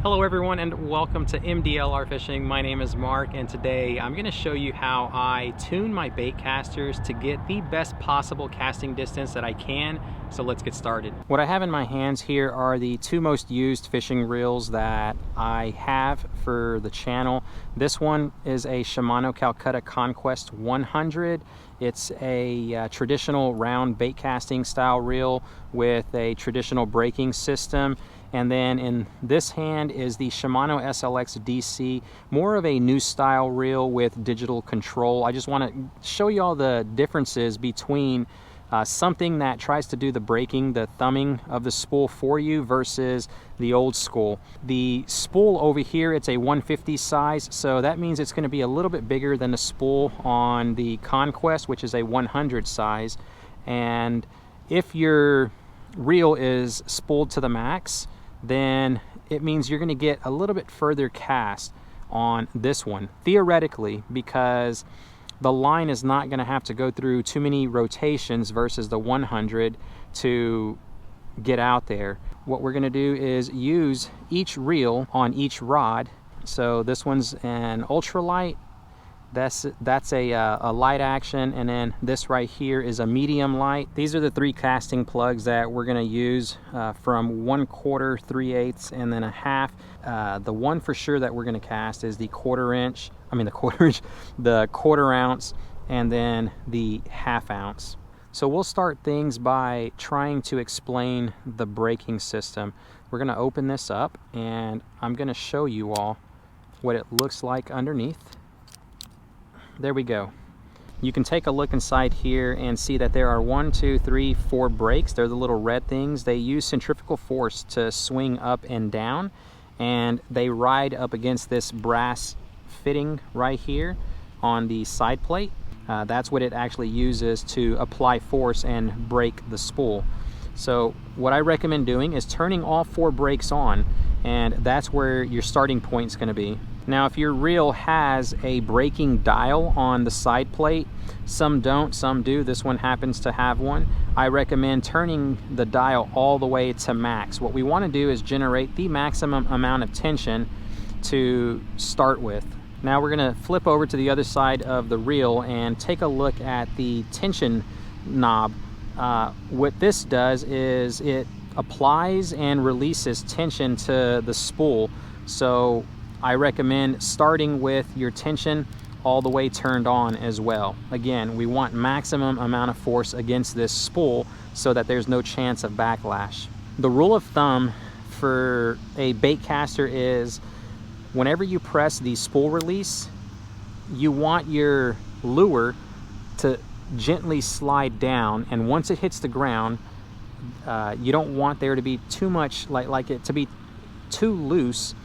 Hello everyone and welcome to MDLR Fishing. My name is Mark and today I'm going to show you how I tune my bait casters to get the best possible casting distance that I can. So let's get started. What I have in my hands here are the two most used fishing reels that I have for the channel. This one is a Shimano Calcutta Conquest 100. It's a traditional round bait casting style reel with a traditional braking system. And then in this hand is the Shimano SLX DC, more of a new style reel with digital control. I just want to show you all the differences between something that tries to do the braking, the thumbing of the spool for you versus the old school. The spool over here, it's a 150 size, so that means it's going to be a little bit bigger than the spool on the Conquest, which is a 100 size. And if your reel is spooled to the max, then it means you're going to get a little bit further cast on this one, theoretically, because the line is not going to have to go through too many rotations versus the 100 to get out there. What we're going to do is use each reel on each rod. So this one's an ultralight, that's a light action, and then this right here is a medium light. These are the three casting plugs that we're going to use from 1/4, 3/8, and then a half. The one for sure that we're going to cast is the quarter ounce, and then the ½ ounce. So we'll start things by trying to explain the braking system. We're going to open this up and I'm going to show you all what it looks like underneath. There we go. You can take a look inside here and see that there are 1, 2, 3, 4 brakes. They're the little red things. They use centrifugal force to swing up and down, and they ride up against this brass fitting right here on the side plate. That's what it actually uses to apply force and brake the spool. So what I recommend doing is turning all 4 brakes on, and that's where your starting point is going to be. Now, if your reel has a braking dial on the side plate, some don't, some do. This one happens to have one. I recommend turning the dial all the way to max. What we want to do is generate the maximum amount of tension to start with. Now we're going to flip over to the other side of the reel and take a look at the tension knob. What this does is it applies and releases tension to the spool. So I recommend starting with your tension all the way turned on as well. Again, we want maximum amount of force against this spool so that there's no chance of backlash. The rule of thumb for a bait caster is whenever you press the spool release, you want your lure to gently slide down, and once it hits the ground, you don't want there to be too much, like it to be too loose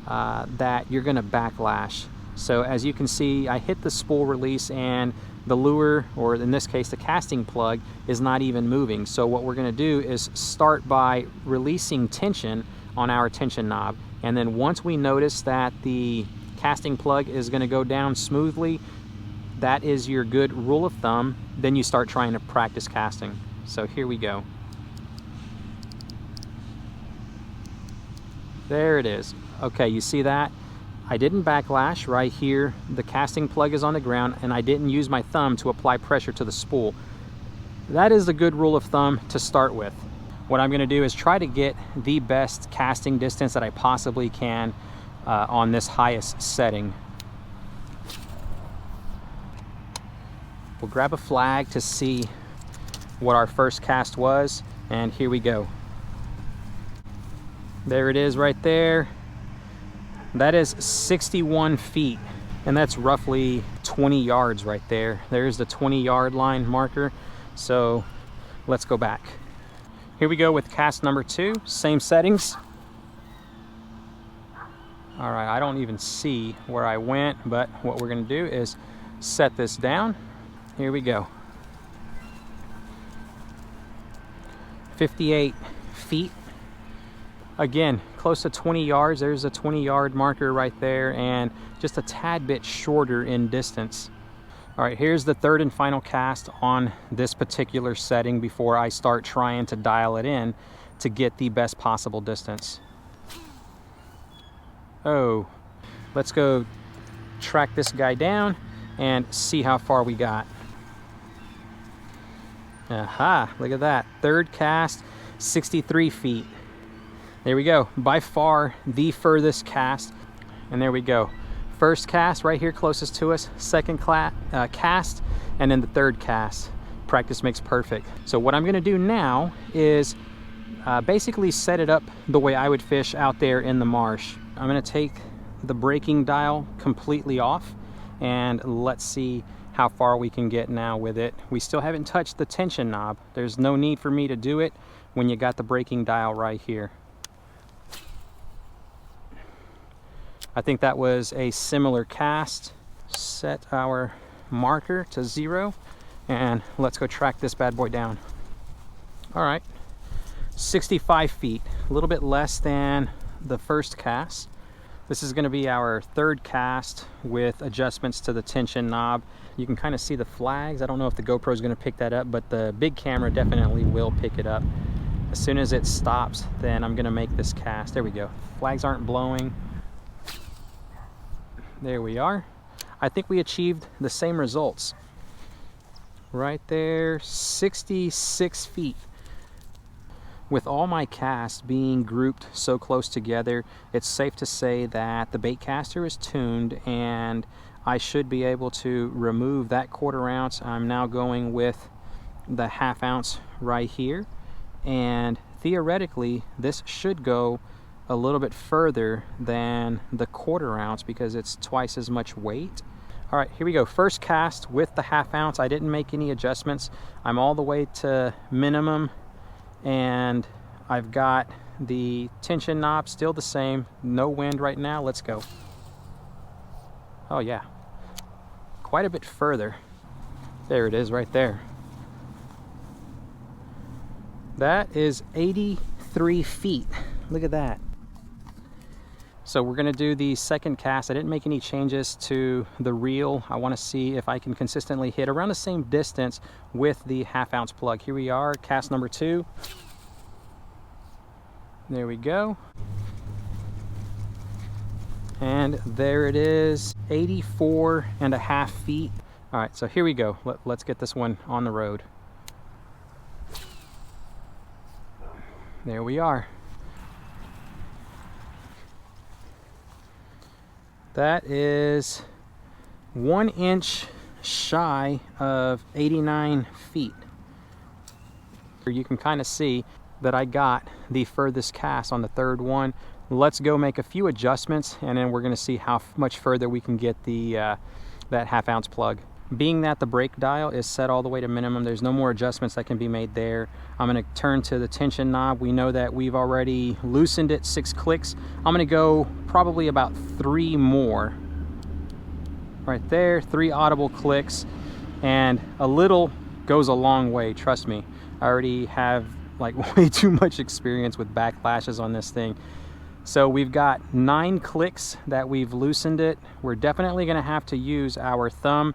that you're going to backlash. So as you can see, I hit the spool release and the lure, or in this case the casting plug, is not even moving. So what we're going to do is start by releasing tension on our tension knob, and then once we notice that the casting plug is going to go down smoothly, that is your good rule of thumb. Then you start trying to practice casting. So here we go. There it is. Okay, you see that? I didn't backlash right here. The casting plug is on the ground, and I didn't use my thumb to apply pressure to the spool. That is a good rule of thumb to start with. What I'm going to do is try to get the best casting distance that I possibly can on this highest setting. We'll grab a flag to see what our first cast was, and here we go. There it is right there. That is 61 feet, and that's roughly 20 yards right there. There's the 20-yard line marker. So let's go back. Here we go with cast number 2, same settings. All right, I don't even see where I went, but what we're gonna do is set this down. Here we go. 58 feet. Again, close to 20 yards. There's a 20-yard marker right there, and just a tad bit shorter in distance. All right, here's the third and final cast on this particular setting before I start trying to dial it in to get the best possible distance. Oh, let's go track this guy down and see how far we got. Aha, look at that. Third cast, 63 feet. There we go. By far the furthest cast. And there we go. First cast right here closest to us, second cast, and then the third cast. Practice makes perfect. So what I'm gonna do now is basically set it up the way I would fish out there in the marsh. I'm gonna take the braking dial completely off and let's see how far we can get now with it. We still haven't touched the tension knob. There's no need for me to do it when you got the braking dial right here. I think that was a similar cast. Set our marker to 0 and let's go track this bad boy down. All right, 65 feet, a little bit less than the first cast. This is going to be our third cast with adjustments to the tension knob. You can kind of see the flags. I don't know if the GoPro is going to pick that up, but the big camera definitely will pick it up. As soon as it stops, then I'm going to make this cast. There we go. Flags aren't blowing. There we are. I think we achieved the same results. Right there, 66 feet. With all my casts being grouped so close together, it's safe to say that the Baitcaster is tuned and I should be able to remove that 1/4 ounce. I'm now going with the 1/2 ounce right here, and theoretically this should go a little bit further than the 1/4 ounce because it's twice as much weight. All right, here we go. First cast with the 1/2 ounce. I didn't make any adjustments. I'm all the way to minimum, and I've got the tension knob still the same. No wind right now. Let's go. Oh yeah, quite a bit further. There it is right there. That is 83 feet. Look at that. So we're gonna do the second cast. I didn't make any changes to the reel. I wanna see if I can consistently hit around the same distance with the 1/2 ounce plug. Here we are, cast number 2. There we go. And there it is, 84.5 feet. All right, so here we go. Let's get this one on the road. There we are. That is 1 inch shy of 89 feet. You can kind of see that I got the furthest cast on the third one. Let's go make a few adjustments and then we're going to see how much further we can get the that 1/2 ounce plug. Being that the brake dial is set all the way to minimum, there's no more adjustments that can be made there. I'm going to turn to the tension knob. We know that we've already loosened it 6 clicks. I'm going to go probably about 3 more. Right there, 3 audible clicks, and a little goes a long way, trust me. I already have like way too much experience with backlashes on this thing. So we've got 9 clicks that we've loosened it. We're definitely going to have to use our thumb.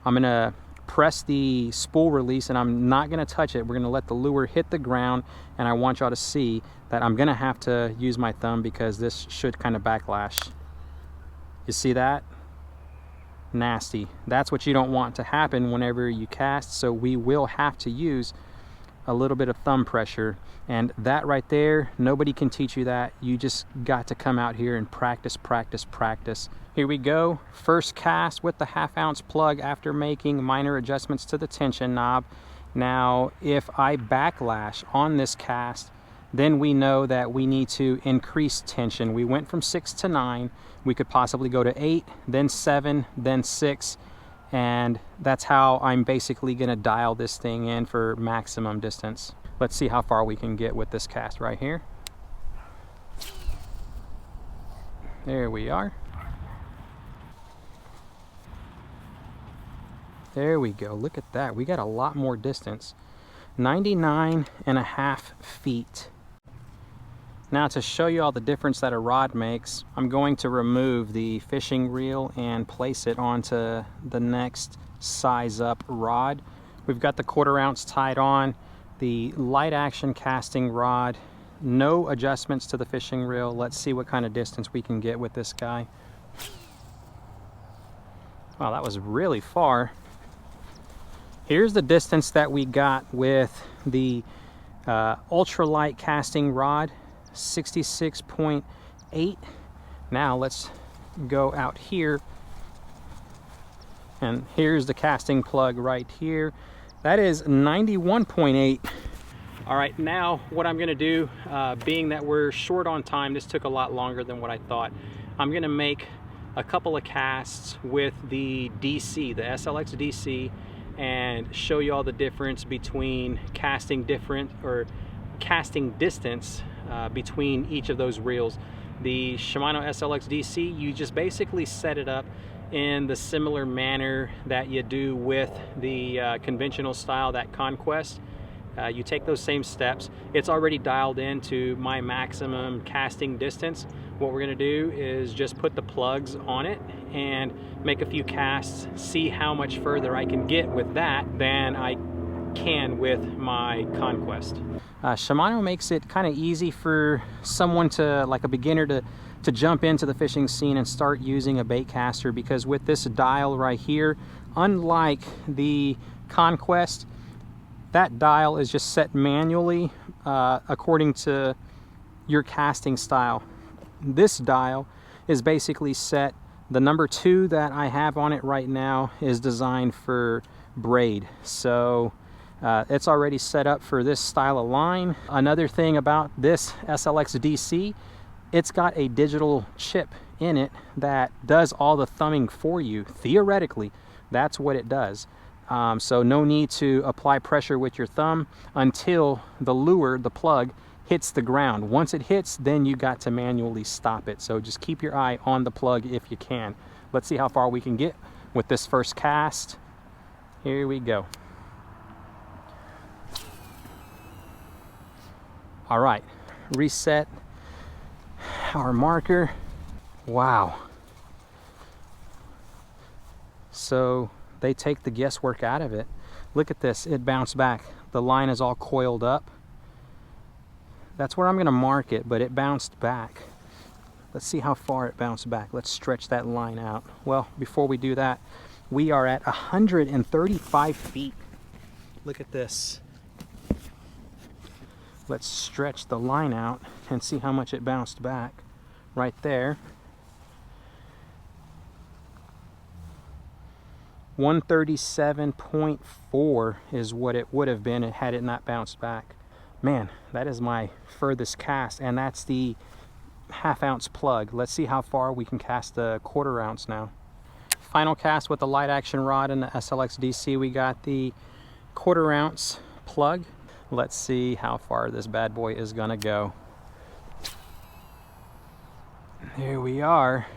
I'm going to press the spool release and I'm not going to touch it. We're going to let the lure hit the ground, and I want y'all to see that I'm going to have to use my thumb because this should kind of backlash. You see that? Nasty. That's what you don't want to happen whenever you cast, so we will have to use a little bit of thumb pressure, and that right there, nobody can teach you that. You just got to come out here and practice, practice, practice. Here we go, first cast with the 1/2 ounce plug after making minor adjustments to the tension knob. Now if I backlash on this cast, then we know that we need to increase tension. We went from 6 to 9, we could possibly go to 8, then 7, then 6, and that's how I'm basically going to dial this thing in for maximum distance. Let's see how far we can get with this cast right here. There we are. There we go. Look at that. We got a lot more distance. 99.5 feet. Now to show you all the difference that a rod makes, I'm going to remove the fishing reel and place it onto the next size up rod. We've got the 1/4 ounce tied on. The light action casting rod no adjustments to the fishing reel. Let's see what kind of distance we can get with this guy. Wow, that was really far. Here's the distance that we got with the ultralight casting rod, 66.8. Now let's go out here, and here's the casting plug right here. That is 91.8. All right, now what I'm gonna do, being that we're short on time, this took a lot longer than what I thought. I'm gonna make a couple of casts with the DC, the SLX DC, and show you all the difference between casting distance between each of those reels. The Shimano SLX DC, you just basically set it up in the similar manner that you do with the conventional style, that Conquest. You take those same steps. It's already dialed into my maximum casting distance. What we're gonna do is just put the plugs on it and make a few casts, see how much further I can get with that than I can with my Conquest. Shimano makes it kind of easy for someone to, like a beginner, to jump into the fishing scene and start using a baitcaster, because with this dial right here, unlike the Conquest, that dial is just set manually according to your casting style. This dial is basically set, the number 2 that I have on it right now is designed for braid, so it's already set up for this style of line. Another thing about this SLX DC, it's got a digital chip in it that does all the thumbing for you. Theoretically, that's what it does. So no need to apply pressure with your thumb until the lure, the plug, hits the ground. Once it hits, then you got to manually stop it. So just keep your eye on the plug if you can. Let's see how far we can get with this first cast. Here we go. All right, reset our marker. Wow. So they take the guesswork out of it. Look at this, it bounced back. The line is all coiled up. That's where I'm gonna mark it, but it bounced back. Let's see how far it bounced back. Let's stretch that line out. Well, before we do that, we are at 135 feet. Look at this. Let's stretch the line out and see how much it bounced back. Right there. 137.4 is what it would have been had it not bounced back. Man, that is my furthest cast, and that's the 1/2 ounce plug. Let's see how far we can cast the 1/4 ounce now. Final cast with the light action rod and the SLX DC. We got the 1/4 ounce plug. Let's see how far this bad boy is gonna go. There we are.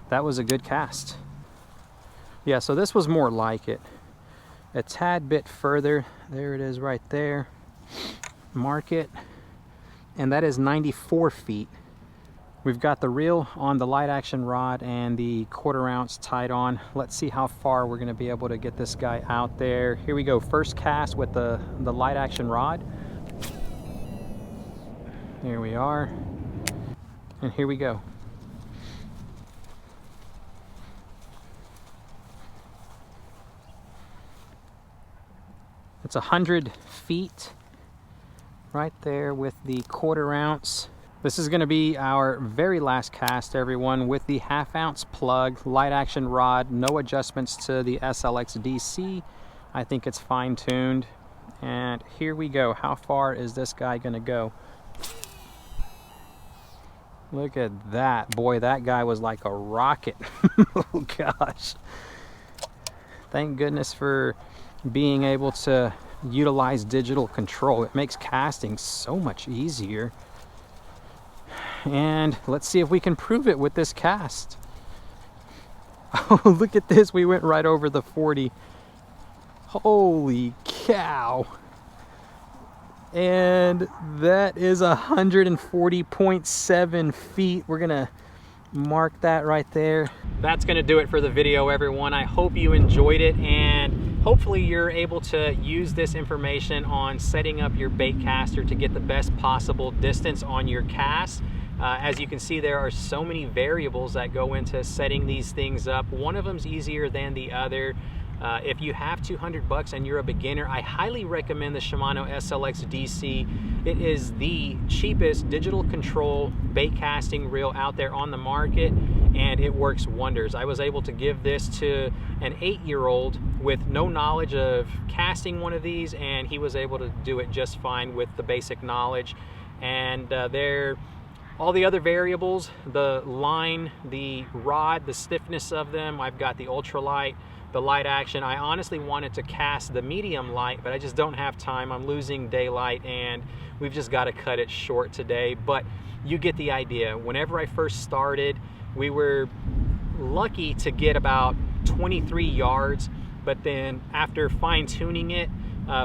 That was a good cast. Yeah, so this was more like it. A tad bit further. There it is right there. Mark it. And that is 94 feet. We've got the reel on the light action rod and the 1/4 ounce tied on. Let's see how far we're gonna be able to get this guy out there. Here we go, first cast with the light action rod. Here we are. And here we go. It's 100 feet right there with the 1/4 ounce. This is going to be our very last cast, everyone, with the 1/2 ounce plug, light action rod, no adjustments to the SLX DC. I think it's fine-tuned. And here we go. How far is this guy going to go? Look at that. Boy, that guy was like a rocket. Oh, gosh. Thank goodness for being able to utilize digital control. It makes casting so much easier. And let's see if we can prove it with this cast. Oh, look at this. We went right over the 40. Holy cow. And that is 140.7 feet. We're gonna mark that right there. That's gonna do it for the video, everyone. I hope you enjoyed it, and hopefully you're able to use this information on setting up your bait caster to get the best possible distance on your cast. As you can see, there are so many variables that go into setting these things up. One of them's easier than the other. If you have $200 and you're a beginner, I highly recommend the Shimano SLX DC. It is the cheapest digital control bait casting reel out there on the market, and it works wonders. I was able to give this to an 8-year-old with no knowledge of casting one of these, and he was able to do it just fine with the basic knowledge. And all the other variables, the line, the rod, the stiffness of them, I've got the ultralight, the light action. I honestly wanted to cast the medium light, but I just don't have time. I'm losing daylight, and we've just got to cut it short today. But you get the idea. Whenever I first started, we were lucky to get about 23 yards, but then after fine-tuning it,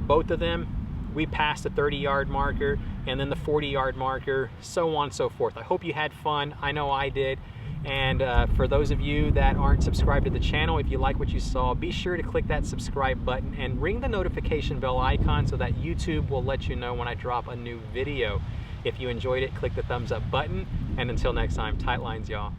both of them, we passed the 30-yard marker and then the 40-yard marker, so on and so forth. I hope you had fun. I know I did. And for those of you that aren't subscribed to the channel, if you like what you saw, be sure to click that subscribe button and ring the notification bell icon so that YouTube will let you know when I drop a new video. If you enjoyed it, click the thumbs up button. And until next time, tight lines, y'all.